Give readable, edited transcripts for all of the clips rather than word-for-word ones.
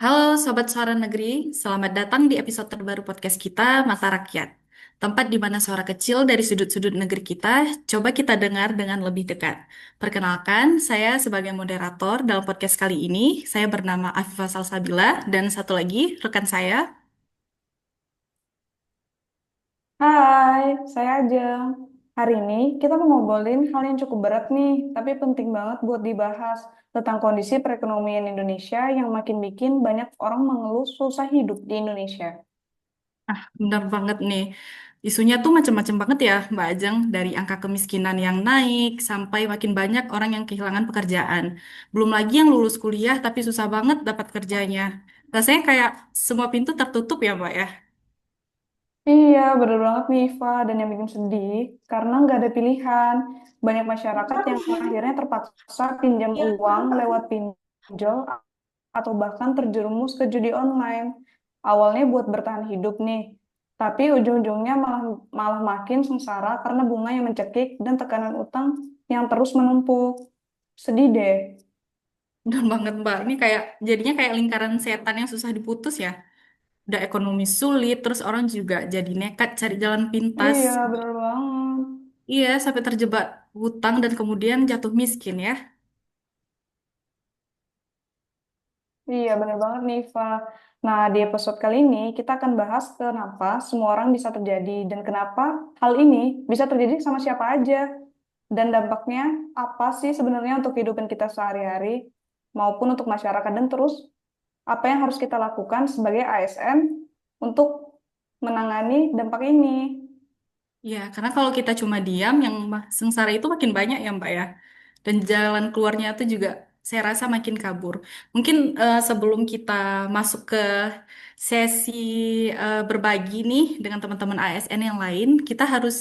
Halo Sobat Suara Negeri, selamat datang di episode terbaru podcast kita, Mata Rakyat. Tempat di mana suara kecil dari sudut-sudut negeri kita coba kita dengar dengan lebih dekat. Perkenalkan, saya sebagai moderator dalam podcast kali ini, saya bernama Afifah Salsabila, dan satu lagi rekan saya. Hai, saya Ajeng. Hari ini kita mau ngobrolin hal yang cukup berat nih, tapi penting banget buat dibahas tentang kondisi perekonomian Indonesia yang makin bikin banyak orang mengeluh susah hidup di Indonesia. Benar banget nih, isunya tuh macam-macam banget ya Mbak Ajeng, dari angka kemiskinan yang naik sampai makin banyak orang yang kehilangan pekerjaan. Belum lagi yang lulus kuliah tapi susah banget dapat kerjanya. Rasanya kayak semua pintu tertutup ya Mbak ya. Iya, bener banget nih, Iva. Dan yang bikin sedih, karena nggak ada pilihan. Banyak masyarakat yang akhirnya terpaksa pinjam uang lewat pinjol atau bahkan terjerumus ke judi online. Awalnya buat bertahan hidup nih, tapi ujung-ujungnya malah malah makin sengsara karena bunga yang mencekik dan tekanan utang yang terus menumpuk. Sedih deh. Benar banget Mbak, ini kayak jadinya kayak lingkaran setan yang susah diputus ya. Udah ekonomi sulit, terus orang juga jadi nekat cari jalan pintas. Iya, bener banget. Iya, sampai terjebak hutang dan kemudian jatuh miskin ya. Iya, bener banget nih, Iva. Nah, di episode kali ini kita akan bahas kenapa semua orang bisa terjadi dan kenapa hal ini bisa terjadi sama siapa aja dan dampaknya apa sih sebenarnya untuk kehidupan kita sehari-hari maupun untuk masyarakat dan terus apa yang harus kita lakukan sebagai ASN untuk menangani dampak ini. Ya, karena kalau kita cuma diam, yang sengsara itu makin banyak ya Mbak ya. Dan jalan keluarnya itu juga saya rasa makin kabur. Mungkin sebelum kita masuk ke sesi berbagi nih dengan teman-teman ASN yang lain, kita harus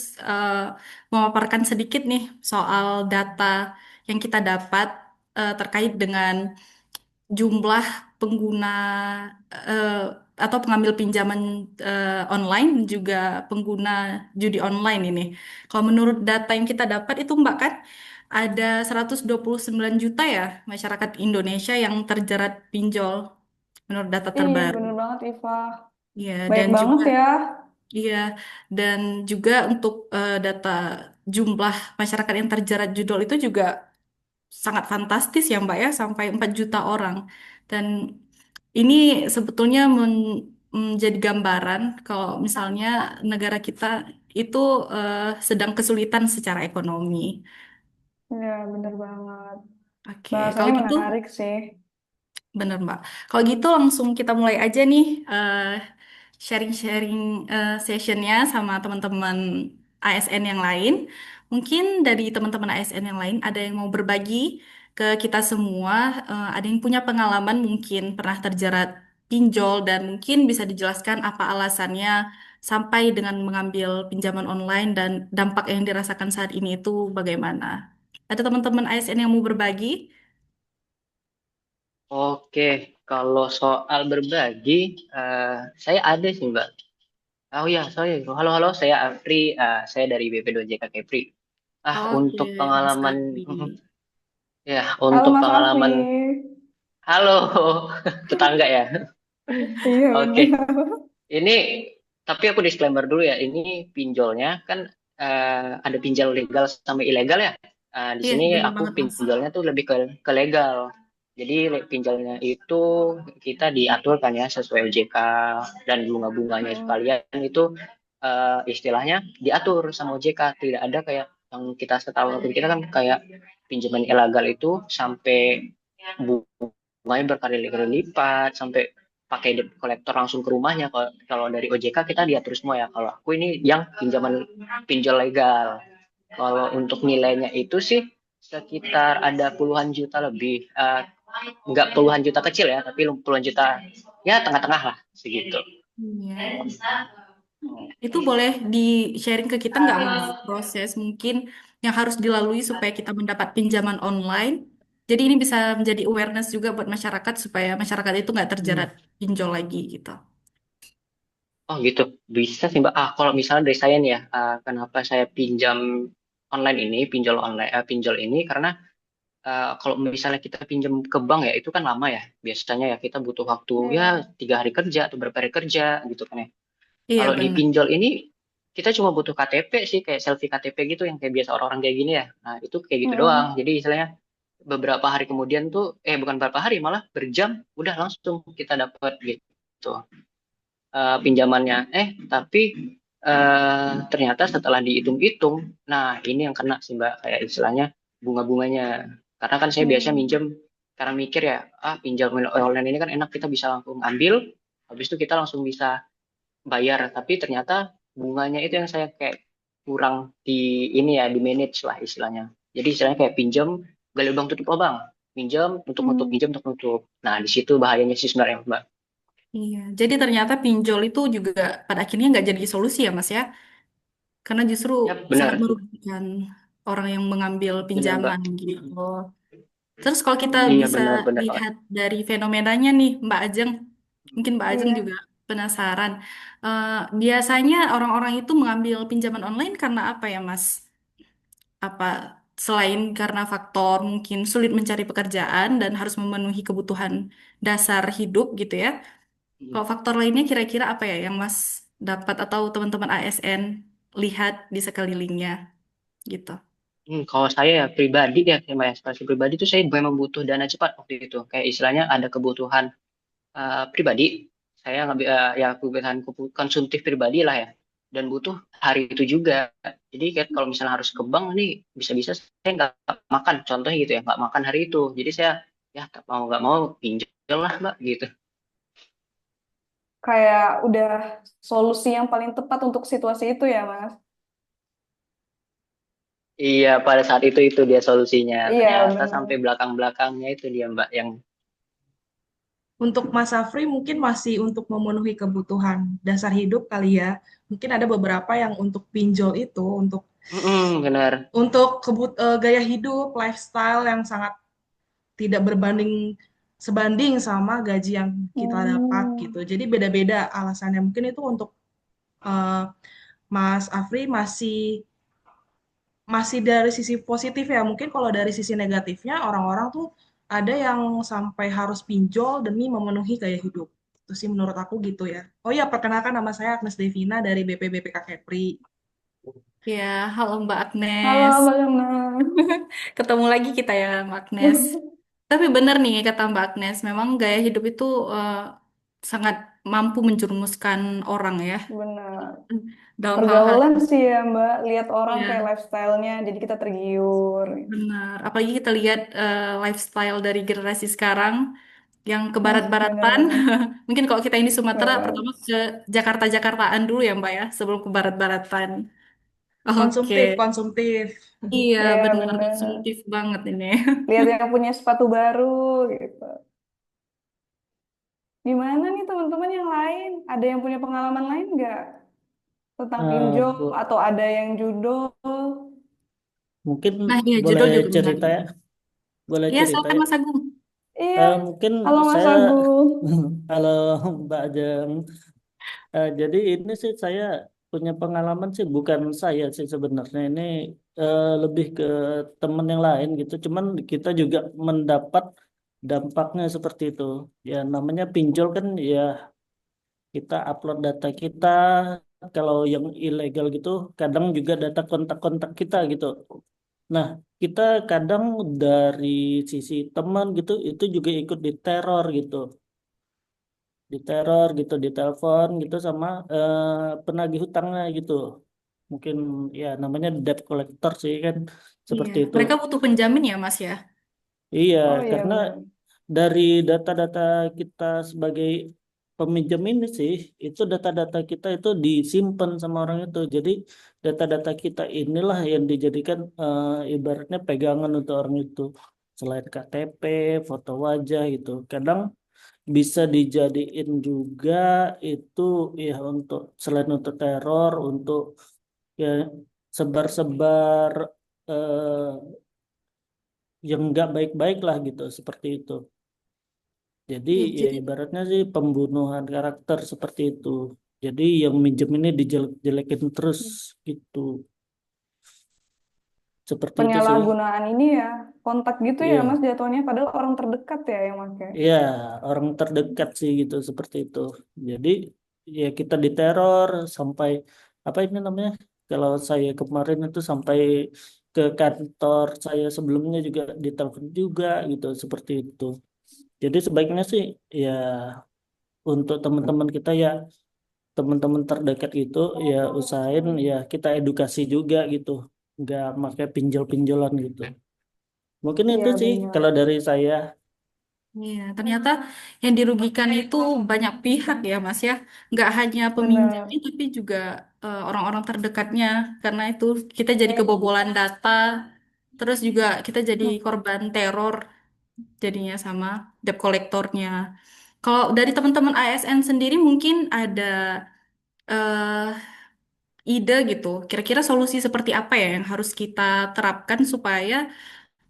memaparkan sedikit nih soal data yang kita dapat terkait dengan jumlah pengguna eh, atau pengambil pinjaman online juga pengguna judi online ini. Kalau menurut data yang kita dapat itu Mbak kan ada 129 juta ya masyarakat Indonesia yang terjerat pinjol menurut data Iya, terbaru. bener banget, Iva. Iya, Banyak dan banget juga ya. iya dan juga untuk data jumlah masyarakat yang terjerat judol itu juga sangat fantastis ya Mbak ya, sampai 4 juta orang. Dan ini sebetulnya menjadi gambaran kalau misalnya negara kita itu sedang kesulitan secara ekonomi. Iya, bener banget. Oke, kalau Bahasanya gitu menarik sih. bener Mbak. Kalau gitu langsung kita mulai aja nih sharing-sharing sessionnya sama teman-teman ASN yang lain. Mungkin dari teman-teman ASN yang lain ada yang mau berbagi ke kita semua, ada yang punya pengalaman mungkin pernah terjerat pinjol dan mungkin bisa dijelaskan apa alasannya sampai dengan mengambil pinjaman online dan dampak yang dirasakan saat ini itu bagaimana. Ada teman-teman ASN yang mau berbagi? Oke, kalau soal berbagi, saya ada sih Mbak. Oh ya, sorry. Halo, halo, saya Afri, saya dari BP2JK Kepri. Oke, Untuk Mas pengalaman, Afri. ya, Halo untuk Mas Afri. pengalaman, halo, tetangga ya. Iya Oke, benar. ini, tapi aku disclaimer dulu ya, ini pinjolnya kan ada pinjol legal sama ilegal ya. Di Iya, sini bener aku banget, Mas. pinjolnya tuh lebih ke legal. Jadi pinjolnya itu kita diatur kan ya sesuai OJK dan bunga-bunganya Hmm, sekalian itu istilahnya diatur sama OJK. Tidak ada kayak yang kita setahu kita kan kayak pinjaman ilegal itu sampai bunganya berkali-kali lipat sampai pakai debt collector langsung ke rumahnya. Kalau dari OJK kita diatur semua ya. Kalau aku ini yang pinjaman pinjol legal. Kalau untuk nilainya itu sih sekitar ada puluhan juta lebih. Nggak puluhan juta kecil ya, tapi puluhan juta ya tengah-tengah lah segitu. Iya. Itu boleh di-sharing ke kita nggak, Mas? Proses mungkin yang harus dilalui supaya kita mendapat pinjaman online. Jadi ini bisa menjadi awareness juga buat masyarakat supaya masyarakat itu nggak terjerat Hmm. pinjol lagi gitu. Oh gitu, bisa sih Mbak. Kalau misalnya dari saya nih ya, kenapa saya pinjam online ini, pinjol online, pinjol ini karena kalau misalnya kita pinjam ke bank ya itu kan lama ya. Biasanya ya kita butuh waktu ya Iya. 3 hari kerja atau berapa hari kerja gitu kan ya. Iya Kalau di benar. pinjol ini kita cuma butuh KTP sih kayak selfie KTP gitu yang kayak biasa orang-orang kayak gini ya. Nah itu kayak gitu doang. Mm-mm. Jadi istilahnya beberapa hari kemudian tuh bukan beberapa hari malah berjam udah langsung kita dapat gitu pinjamannya. Tapi ternyata setelah dihitung-hitung, nah ini yang kena sih Mbak, kayak istilahnya bunga-bunganya. Karena kan saya biasanya Hmm. minjem, karena mikir ya, pinjam online ini kan enak kita bisa langsung ambil, habis itu kita langsung bisa bayar. Tapi ternyata bunganya itu yang saya kayak kurang di ini ya, di manage lah istilahnya. Jadi istilahnya kayak pinjam, gali lubang tutup lubang, pinjam untuk nutup, Hmm. pinjam untuk nutup. Nah di situ bahayanya sih sebenarnya Mbak. Iya. Jadi ternyata pinjol itu juga pada akhirnya nggak jadi solusi ya Mas ya. Karena justru Ya sangat benar, merugikan orang yang mengambil benar pinjaman Mbak. gitu. Terus kalau kita Iya bisa benar-benar banget. lihat dari fenomenanya nih, Mbak Ajeng, mungkin Mbak Ajeng Iya. juga penasaran. Eh, Biasanya orang-orang itu mengambil pinjaman online karena apa ya, Mas? Apa selain karena faktor mungkin sulit mencari pekerjaan dan harus memenuhi kebutuhan dasar hidup gitu ya? Kalau faktor lainnya kira-kira apa ya yang Mas dapat atau teman-teman ASN lihat di sekelilingnya gitu? Kalau saya ya pribadi ya, Mbak ya, sebagai pribadi itu saya memang butuh dana cepat waktu itu. Kayak istilahnya ada kebutuhan pribadi, saya ngambil ya kebutuhan konsumtif pribadi lah ya, dan butuh hari itu juga. Jadi kayak kalau misalnya harus ke bank nih, bisa-bisa saya nggak makan, contohnya gitu ya, nggak makan hari itu. Jadi saya ya mau nggak mau pinjam lah Mbak gitu. Kayak udah solusi yang paling tepat untuk situasi itu ya, Mas. Iya, pada saat itu dia solusinya. Iya, Ternyata benar. sampai belakang-belakangnya itu dia Mbak yang Untuk Mas Safri mungkin masih untuk memenuhi kebutuhan dasar hidup kali ya. Mungkin ada beberapa yang untuk pinjol itu benar. gaya hidup, lifestyle yang sangat tidak sebanding sama gaji yang kita dapat Hmm. gitu. Jadi beda-beda alasannya. Mungkin itu untuk eh, Mas Afri masih masih dari sisi positif ya. Mungkin kalau dari sisi negatifnya orang-orang tuh ada yang sampai harus pinjol demi memenuhi gaya hidup. Itu sih menurut aku gitu ya. Oh ya, perkenalkan nama saya Agnes Devina dari BPBPK Kepri. Ya, halo Mbak Halo, Agnes. Mbak Gana. Ketemu lagi kita ya, Mbak Agnes. Tapi benar nih kata Mbak Agnes, memang gaya hidup itu sangat mampu menjerumuskan orang ya Benar. dalam hal-hal. Pergaulan sih ya, Mbak. Lihat orang kayak Ya, lifestyle-nya, jadi kita tergiur. benar. Apalagi kita lihat lifestyle dari generasi sekarang yang ke barat-baratan. Benar-benar. Mungkin kalau kita ini Sumatera, Benar. pertama ke Jakarta-Jakartaan dulu ya, Mbak ya, sebelum ke barat-baratan. Oke. Konsumtif, konsumtif. Iya, Iya, benar benar. konsumtif banget ini. Lihat yang punya sepatu baru gitu. Gimana nih teman-teman yang lain? Ada yang punya pengalaman lain nggak tentang pinjol Bu, atau ada yang judol? mungkin Nah, iya boleh judul juga cerita menarik. ya, boleh Iya, cerita silakan ya. Mas Agung. Iya. Mungkin Halo Mas saya, Agung. halo Mbak Ajeng. Jadi ini sih saya punya pengalaman sih, bukan saya sih sebenarnya ini lebih ke teman yang lain gitu. Cuman kita juga mendapat dampaknya seperti itu. Ya namanya pinjol kan ya kita upload data kita. Kalau yang ilegal gitu, kadang juga data kontak-kontak kita gitu. Nah, kita kadang dari sisi teman gitu, itu juga ikut diteror gitu, diteror gitu, ditelepon gitu sama penagih hutangnya gitu. Mungkin ya namanya debt collector sih kan, Iya, seperti itu. mereka butuh penjamin ya, Mas ya. Iya, Oh iya karena benar. dari data-data kita sebagai peminjam ini sih, itu data-data kita itu disimpan sama orang itu. Jadi data-data kita inilah yang dijadikan ibaratnya pegangan untuk orang itu. Selain KTP, foto wajah gitu. Kadang bisa dijadiin juga itu ya untuk selain untuk teror, untuk ya sebar-sebar eh, yang nggak baik-baik lah gitu, seperti itu. Jadi Ya, ya jadi ibaratnya sih pembunuhan karakter seperti itu. Jadi yang minjem ini dijelek-jelekin terus gitu. Seperti itu sih. Penyalahgunaan ini ya kontak gitu ya Iya, Mas jatuhnya padahal orang terdekat ya yang pakai. iya, orang terdekat sih gitu seperti itu. Jadi ya kita diteror sampai apa ini namanya? Kalau saya kemarin itu sampai ke kantor saya sebelumnya juga ditelepon juga gitu seperti itu. Jadi sebaiknya sih ya untuk teman-teman kita ya teman-teman terdekat itu ya usahain ya kita edukasi juga gitu. Nggak pakai pinjol-pinjolan gitu. Mungkin Iya itu sih benar. kalau dari saya. Iya, ternyata yang dirugikan itu banyak pihak ya, Mas ya. Nggak hanya Benar. peminjamnya, tapi juga orang-orang terdekatnya. Karena itu kita jadi kebobolan data, terus juga kita jadi korban teror jadinya sama debt kolektornya. Kalau dari teman-teman ASN sendiri mungkin ada eh, ide gitu. Kira-kira solusi seperti apa ya yang harus kita terapkan supaya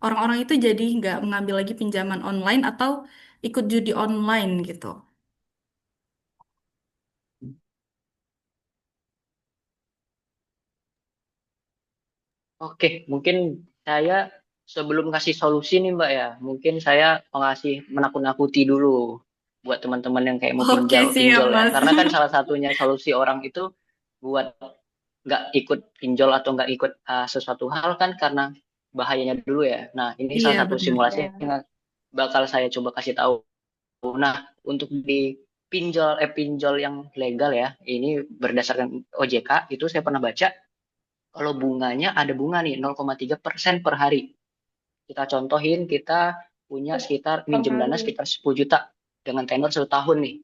orang-orang itu jadi nggak mengambil lagi pinjaman online atau ikut judi online gitu. Oke, mungkin saya sebelum kasih solusi nih Mbak ya, mungkin saya mengasih menakut-nakuti dulu buat teman-teman yang kayak mau Oke, pinjol siap, pinjol ya. Mas. Karena kan salah satunya solusi orang itu buat nggak ikut pinjol atau nggak ikut sesuatu hal kan karena bahayanya dulu ya. Nah, ini salah Iya, satu benar. simulasi Ya. yang bakal saya coba kasih tahu. Nah, untuk di pinjol yang legal ya, ini berdasarkan OJK itu saya pernah baca kalau bunganya ada bunga nih 0,3% per hari. Kita contohin kita punya sekitar Per minjem dana hari. sekitar 10 juta dengan tenor 1 tahun nih.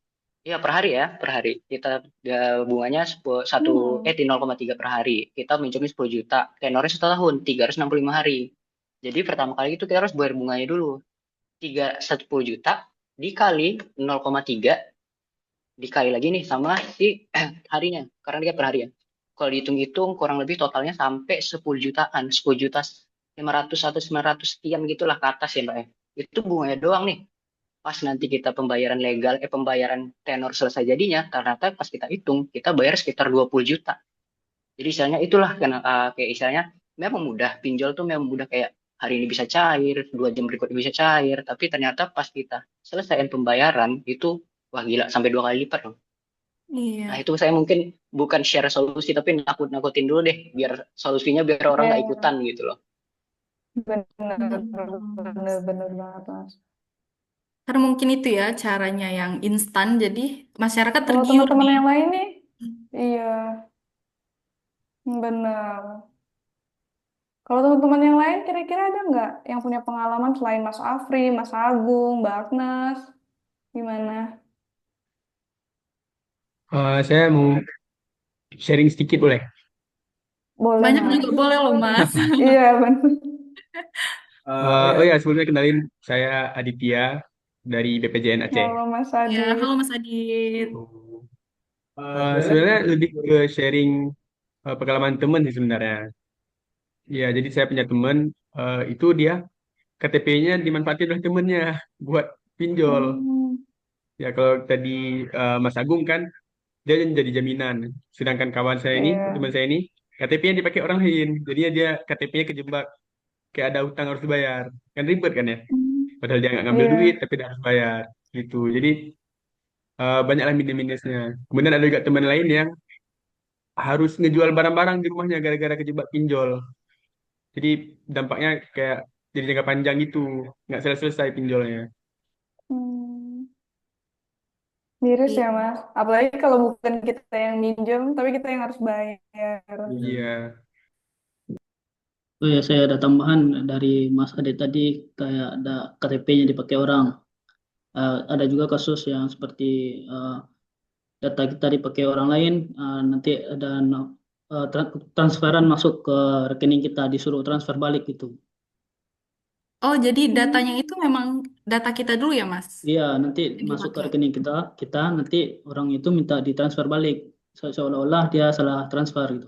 Iya per hari ya, per hari. Kita bunganya Hmm. di 0,3 per hari. Kita minjemin 10 juta, tenornya 1 tahun, 365 hari. Jadi pertama kali itu kita harus bayar bunganya dulu. 10 juta dikali 0,3 dikali lagi nih sama si harinya karena dia per hari ya kalau dihitung-hitung kurang lebih totalnya sampai 10 jutaan 10 juta 500 atau 900 sekian gitulah ke atas ya mbak ya itu bunganya doang nih pas nanti kita pembayaran legal pembayaran tenor selesai jadinya ternyata pas kita hitung kita bayar sekitar 20 juta jadi istilahnya itulah karena kayak istilahnya memang mudah pinjol tuh memang mudah kayak hari ini bisa cair 2 jam berikutnya bisa cair tapi ternyata pas kita selesaiin pembayaran itu wah gila sampai 2 kali lipat loh. Nah, Iya. itu saya mungkin bukan share solusi, tapi nakut-nakutin dulu deh, biar solusinya biar orang Ya, nggak ya. ikutan gitu loh. Benar, Hmm. benar, benar banget, Mas. Karena mungkin itu ya caranya yang instan, jadi masyarakat Kalau tergiur teman-teman nih. yang lain nih, iya, benar. Kalau teman-teman yang lain, kira-kira ada nggak yang punya pengalaman selain Mas Afri, Mas Agung, Mbak Agnes? Gimana? Saya mau sharing sedikit boleh? Boleh, Banyak Mas. juga boleh loh, Mas. Iya, benar. Oh ya, sebelumnya kenalin saya Aditya dari BPJN Aceh. Halo, Mas Ya, halo Adit. Mas Adit. Oh. Sebenarnya lebih ke sharing pengalaman teman sih sebenarnya. Ya, jadi saya punya teman, itu dia KTP-nya dimanfaatin oleh temennya buat pinjol. Hmm, Ya, kalau tadi Mas Agung kan, dia yang jadi jaminan. Sedangkan kawan saya ini, iya. teman saya ini, KTP-nya dipakai orang lain. Jadinya dia KTP-nya kejebak, kayak ada utang harus bayar. Kan ribet kan ya? Hmm, Padahal dia nggak ngambil duit, iya. tapi dia harus bayar. Gitu. Jadi banyaklah minus-minusnya. Kemudian ada juga teman lain yang harus ngejual barang-barang di rumahnya gara-gara kejebak pinjol. Jadi dampaknya kayak jadi jangka panjang gitu. Nggak selesai-selesai pinjolnya. Hmm, miris Iya. ya, Mas. Apalagi kalau bukan kita yang minjem, tapi kita yang harus bayar. Iya. Iya. Oh ya, saya ada tambahan dari Mas Ade tadi, kayak ada KTP-nya dipakai orang. Ada juga kasus yang seperti eh, data kita dipakai orang lain, nanti ada transferan masuk ke rekening kita, disuruh transfer balik gitu. Oh, jadi datanya Hmm, itu memang data kita dulu ya, Mas? Iya, nanti Yang masuk ke dipakai. rekening kita, nanti orang itu minta ditransfer balik, seolah-olah dia salah transfer gitu.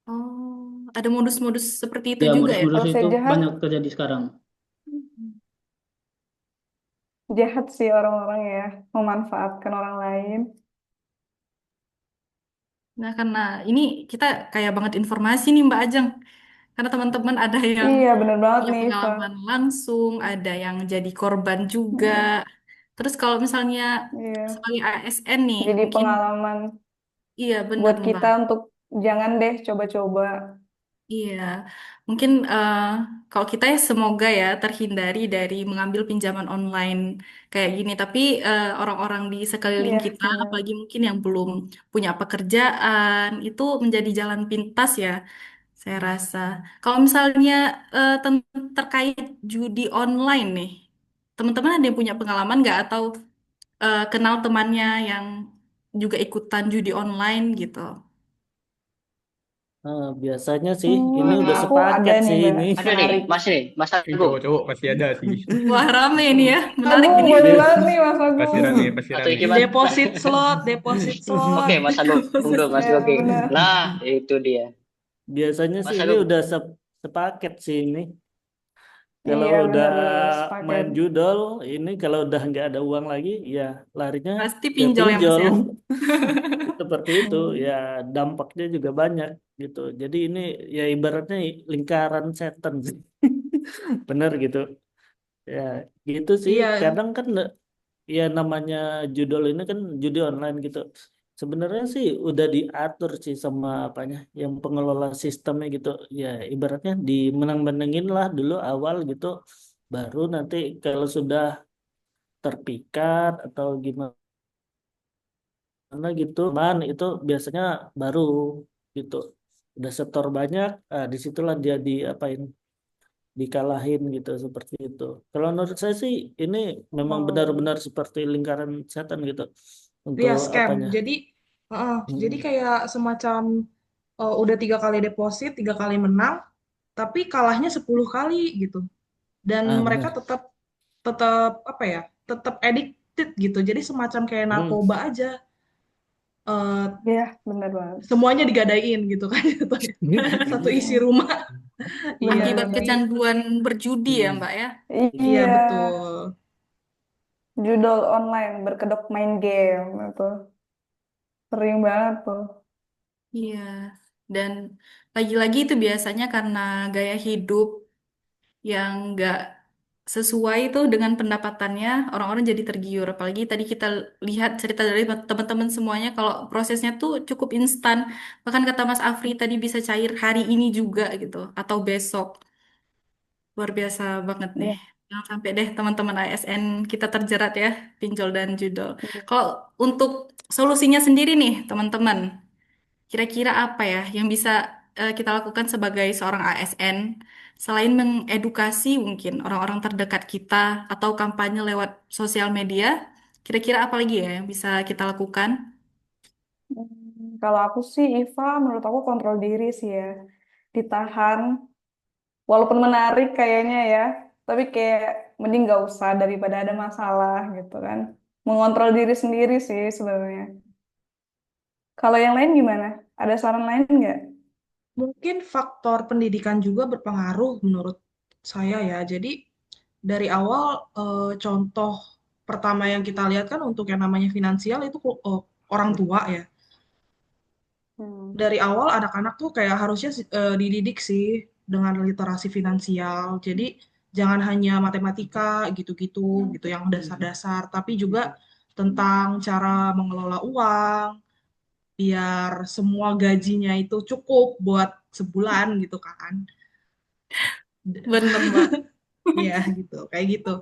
Oh, ada modus-modus seperti itu Ya, juga ya? modus-modus kalau itu saya jahat, banyak terjadi sekarang. jahat sih orang-orang ya, memanfaatkan orang lain. Nah, karena ini kita kayak banget informasi nih Mbak Ajeng. Karena teman-teman ada yang Iya, bener banget punya nih, Iva. pengalaman langsung, ada yang jadi korban juga. Mm, Terus kalau misalnya iya, sebagai ASN nih, jadi mungkin pengalaman iya bener buat Mbak. kita untuk jangan deh coba-coba. Iya, mungkin kalau kita ya semoga ya terhindari dari mengambil pinjaman online kayak gini. Tapi orang-orang di sekeliling Iya, kita, benar. apalagi mungkin yang belum punya pekerjaan, itu menjadi jalan pintas ya, saya rasa. Kalau misalnya terkait judi online nih, teman-teman ada yang punya pengalaman nggak atau kenal temannya yang juga ikutan judi online gitu? Biasanya sih ini udah Aku ada sepaket nih, sih Mbak, ini. Ada nih, menarik. Mas nih, Mas Yang Agung. cowok-cowok pasti ada sih. Wah, rame ini ya, menarik Agung, ini. boleh Dia- banget nih, Mas Pasti Agung. rame, pasti Atau rame. gimana? Deposit slot. Oke, Mas Agung dulu, Mas Ya, Oke. benar. Nah, itu dia. Biasanya sih Mas ini Agung, udah sepaket sih ini. Kalau Iya, udah benar-benar sepaket. main judol, ini kalau udah nggak ada uang lagi, ya larinya Pasti ke pinjol ya Mas pinjol. ya. Seperti itu, Hmm. ya dampaknya juga banyak gitu. Jadi ini ya ibaratnya lingkaran setan sih. Bener gitu. Ya gitu sih. Iya, Kadang kan ya namanya judol ini kan judi online gitu. Sebenarnya sih udah diatur sih sama apanya, yang pengelola sistemnya gitu. Ya ibaratnya dimenang-menangin lah dulu awal gitu. Baru nanti kalau sudah terpikat atau gimana gitu, man itu biasanya baru gitu. Udah setor banyak, disitulah dia diapain, dikalahin gitu seperti itu. Kalau menurut saya sih ini memang Oh, benar-benar seperti lingkaran setan gitu iya untuk scam. apanya. Jadi Hmm. kayak semacam udah 3 kali deposit, 3 kali menang, tapi kalahnya 10 kali gitu. Dan mereka Benar. tetap tetap apa ya? Tetap addicted gitu. Jadi semacam kayak Hmm. narkoba aja. Eh, iya, benar banget. semuanya digadain gitu kan. Satu isi Hmm. rumah. Iya, Akibat Benar-benar. tapi kecanduan berjudi ya Hmm. Mbak ya. iya Iya, betul. judul online berkedok main game itu sering banget tuh. Iya. Dan lagi-lagi itu biasanya karena gaya hidup yang nggak sesuai itu dengan pendapatannya, orang-orang jadi tergiur. Apalagi tadi kita lihat cerita dari teman-teman semuanya kalau prosesnya tuh cukup instan. Bahkan kata Mas Afri tadi bisa cair hari ini juga gitu atau besok. Luar biasa banget deh. Iya. Jangan sampai deh teman-teman ASN kita terjerat ya, pinjol dan judol. Iya. Kalau untuk solusinya sendiri nih, teman-teman, kira-kira apa ya yang bisa kita lakukan sebagai seorang ASN selain mengedukasi mungkin orang-orang terdekat kita atau kampanye lewat sosial media, kira-kira apa lagi ya yang bisa kita lakukan? Kalau aku sih, Iva, menurut aku kontrol diri sih ya. Ditahan, walaupun menarik kayaknya ya, tapi kayak mending gak usah daripada ada masalah gitu kan. Mengontrol diri sendiri sih sebenarnya. Kalau yang lain gimana? Ada saran lain nggak? Mungkin faktor pendidikan juga berpengaruh menurut saya ya. Jadi dari awal contoh pertama yang kita lihat kan untuk yang namanya finansial itu orang tua ya. Hmm. Dari awal anak-anak tuh kayak harusnya dididik sih dengan literasi finansial. Jadi jangan hanya matematika gitu-gitu gitu yang dasar-dasar, tapi juga tentang cara mengelola uang biar semua gajinya itu cukup buat sebulan gitu kan. Bener, Mbak. Iya gitu, kayak gitu.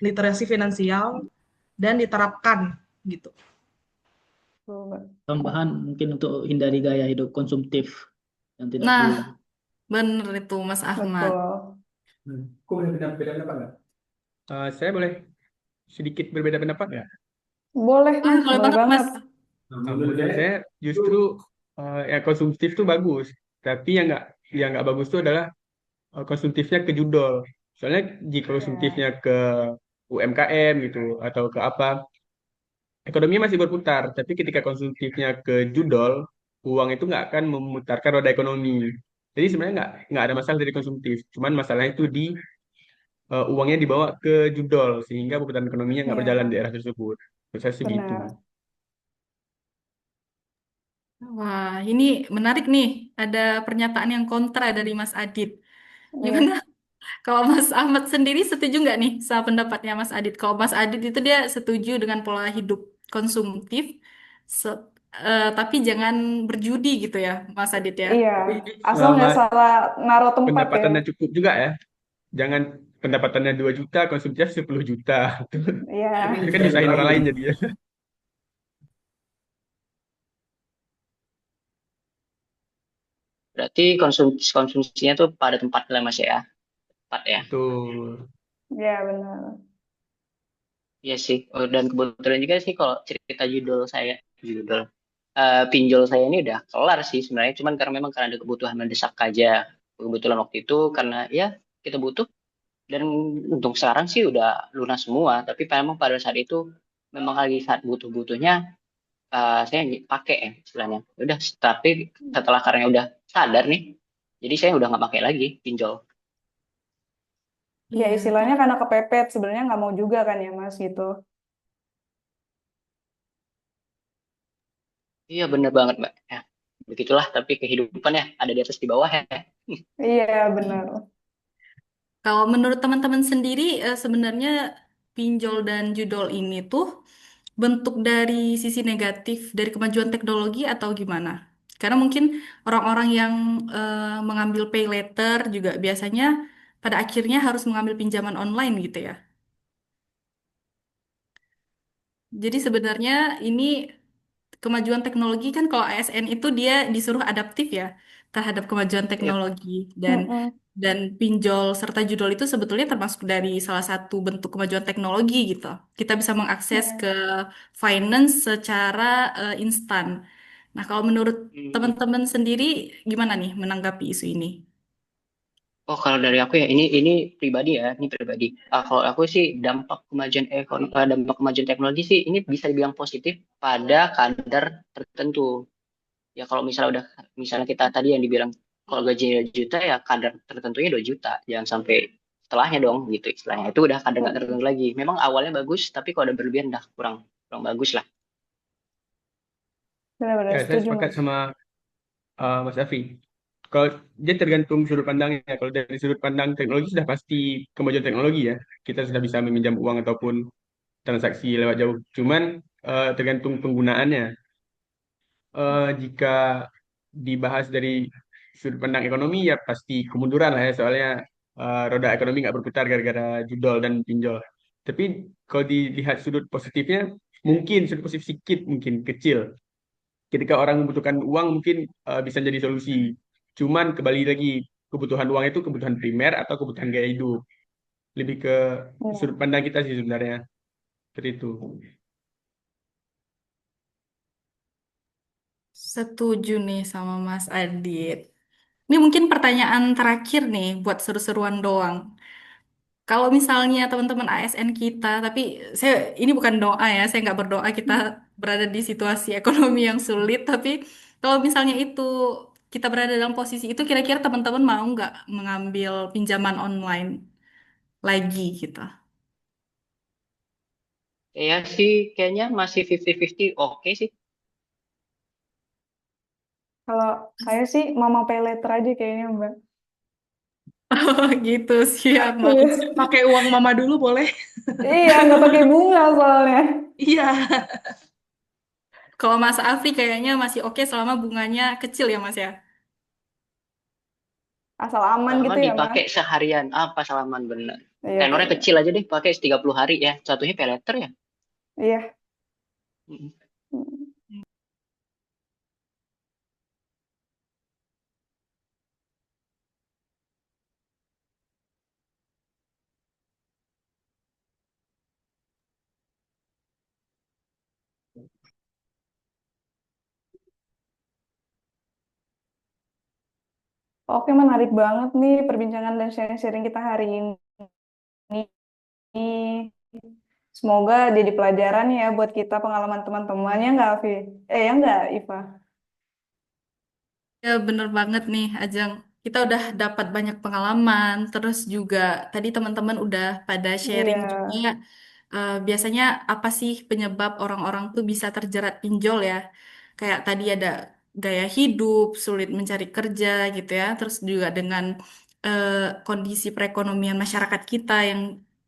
Literasi finansial dan diterapkan gitu. Tuh, Mbak. Tambahan mungkin untuk hindari gaya hidup konsumtif yang tidak Nah, perlu. bener itu Mas Ahmad. Betul. Kok boleh beda pendapat nggak? Saya boleh sedikit berbeda pendapat nggak? Boleh Ah, nih, boleh boleh banget banget. Mas. Menurut saya justru yang konsumtif tuh bagus, tapi yang nggak bagus tuh adalah konsumtifnya ke judol. Soalnya jika konsumtifnya Ya, ke UMKM gitu atau ke apa, ekonominya masih berputar. Tapi ketika konsumtifnya ke judol, uang itu nggak akan memutarkan roda ekonomi. Jadi sebenarnya nggak ada masalah dari konsumtif. Cuman masalahnya itu di uangnya dibawa ke judol sehingga perputaran ekonominya nggak berjalan di ya, daerah tersebut. Menurut saya sih gitu. benar. Wah, ini menarik nih. Ada pernyataan yang kontra dari Mas Adit. Gimana? Iya, Kalau Mas Ahmad sendiri setuju nggak nih sama pendapatnya Mas Adit? Kalau Mas Adit itu dia setuju dengan pola hidup konsumtif, se- tapi jangan berjudi gitu ya, Mas Adit ya. iya. Asal nggak Mas, salah naruh tempat ya. pendapatannya cukup juga ya. Jangan pendapatannya 2 juta, konsumsinya 10 juta. Itu Iya, kan nyusahin orang lain jadi ya. Berarti konsumsinya tuh pada tempat lah Mas ya. Tepat ya. Betul. iya benar. Iya sih. Oh, dan kebetulan juga sih kalau cerita judul pinjol saya ini udah kelar sih sebenarnya. Cuman karena memang karena ada kebutuhan mendesak aja. Kebetulan waktu itu karena ya kita butuh dan untuk sekarang sih udah lunas semua. Tapi memang pada saat itu memang lagi saat butuh-butuhnya saya pakai ya istilahnya. Udah tapi setelah karena udah sadar nih, jadi saya udah nggak pakai lagi pinjol. Ya Iya. istilahnya karena kepepet sebenarnya nggak mau juga kan ya Mas gitu. Iya bener banget Mbak. Ya, begitulah tapi kehidupan ya ada di atas di bawah ya. Iya benar. Kalau menurut teman-teman sendiri, sebenarnya pinjol dan judol ini tuh bentuk dari sisi negatif dari kemajuan teknologi atau gimana? Karena mungkin orang-orang yang mengambil pay later juga biasanya pada akhirnya harus mengambil pinjaman online gitu ya. Jadi sebenarnya ini kemajuan teknologi kan kalau ASN itu dia disuruh adaptif ya terhadap kemajuan Iya. teknologi Mm-mm. dan pinjol serta judol itu sebetulnya termasuk dari salah satu bentuk kemajuan teknologi gitu. Kita bisa mengakses ke Mm. finance secara instan. Nah, kalau menurut Hmm. teman-teman sendiri gimana nih menanggapi isu ini? Oh, kalau dari aku ya ini pribadi ya, ini pribadi. Kalau aku sih dampak kemajuan teknologi sih ini bisa dibilang positif pada kadar tertentu. Ya kalau misalnya kita tadi yang dibilang kalau gajinya 2 juta ya kadar tertentunya 2 juta. Jangan sampai setelahnya dong gitu istilahnya. Itu udah kadar nggak Mm-mm. tertentu lagi. Memang awalnya bagus, tapi kalau udah berlebihan udah kurang kurang bagus lah. Benar-benar Ya, saya setuju sepakat Mas. sama Mas Afi. Kalau dia tergantung sudut pandangnya. Kalau dari sudut pandang teknologi sudah pasti kemajuan teknologi ya. Kita sudah bisa meminjam uang ataupun transaksi lewat jauh. Cuman tergantung penggunaannya. Jika dibahas dari sudut pandang ekonomi ya pasti kemunduran lah ya soalnya roda ekonomi nggak berputar gara-gara judol dan pinjol. Tapi kalau dilihat sudut positifnya mungkin sudut positif sedikit mungkin kecil. Ketika orang membutuhkan uang mungkin bisa jadi solusi. Cuman kembali lagi kebutuhan uang itu kebutuhan primer atau kebutuhan gaya hidup. Lebih ke sudut Ya. pandang kita sih sebenarnya. Seperti itu. Setuju nih sama Mas Adit. Ini mungkin pertanyaan terakhir nih buat seru-seruan doang. Kalau misalnya teman-teman ASN kita, tapi saya ini bukan doa ya, saya nggak berdoa kita berada di situasi ekonomi yang sulit, tapi kalau misalnya itu kita berada dalam posisi itu, kira-kira teman-teman mau nggak mengambil pinjaman online lagi gitu? Ya sih kayaknya masih 50-50 oke sih. Kalau saya sih mama pay later aja kayaknya Mbak. Oh gitu, siap Mas. Iya. Pakai uang mama dulu boleh? Iya, nggak pakai bunga soalnya. Iya. Kalau Mas Afri kayaknya masih oke selama bunganya kecil ya Mas ya. Asal aman Selama gitu ya Mas. dipakai seharian apa salaman bener. Iya, Tenornya iya. kecil aja deh, pakai 30 hari ya. Satunya pay letter ya. Iya. Mm. Mm. Oke, menarik banget nih perbincangan dan sharing-sharing kita hari ini. Semoga jadi pelajaran ya buat kita pengalaman teman-temannya nggak, Afi? Ya nggak, Iva? Ya bener banget nih Ajeng. Kita udah dapat banyak pengalaman, terus juga tadi teman-teman udah pada Iya, sharing juga biasanya apa sih penyebab orang-orang tuh bisa terjerat pinjol ya. Kayak tadi ada gaya hidup, sulit mencari kerja gitu ya. Terus juga dengan eh, kondisi perekonomian masyarakat kita yang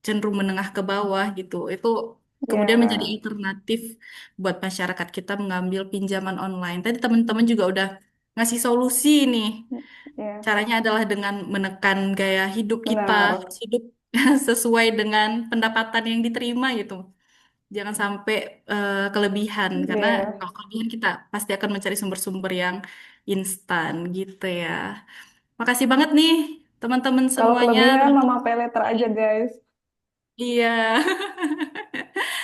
cenderung menengah ke bawah gitu. Itu kemudian menjadi Ya, alternatif buat masyarakat kita mengambil pinjaman online. Tadi teman-teman juga udah ngasih solusi nih. ya, Caranya adalah dengan menekan gaya hidup kita, benar. harus hidup sesuai dengan pendapatan yang diterima gitu. Jangan sampai kelebihan, karena Ya, kalau kelebihan kita pasti akan mencari sumber-sumber yang instan gitu ya. Makasih banget nih teman-teman kalau semuanya, kelebihan Mama teman-teman. Pay Later aja, guys. Iya,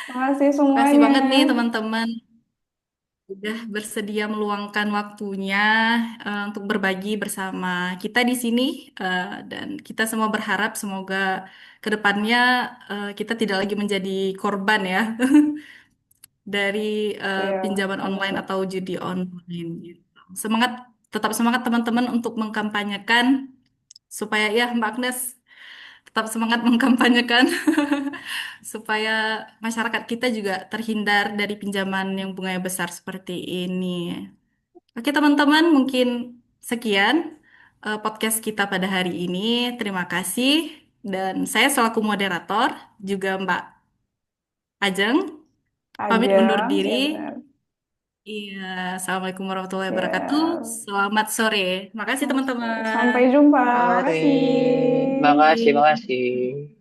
Makasih makasih semuanya. banget nih teman-teman udah bersedia meluangkan waktunya untuk berbagi bersama kita di sini. Dan kita semua berharap semoga kedepannya kita tidak lagi menjadi korban ya dari Ya, pinjaman online amin. atau judi online gitu. Semangat, tetap semangat teman-teman untuk mengkampanyekan supaya ya Mbak Agnes tetap semangat mengkampanyekan supaya masyarakat kita juga terhindar dari pinjaman yang bunganya besar seperti ini. Oke teman-teman, mungkin sekian podcast kita pada hari ini. Terima kasih dan saya selaku moderator juga Mbak Ajeng pamit Aja, undur diri. ya benar. Iya, Assalamualaikum warahmatullahi wabarakatuh. Ya, Selamat sore. Makasih oke. teman-teman. Sampai jumpa. Sore. Makasih. Makasih, Makasih. makasih.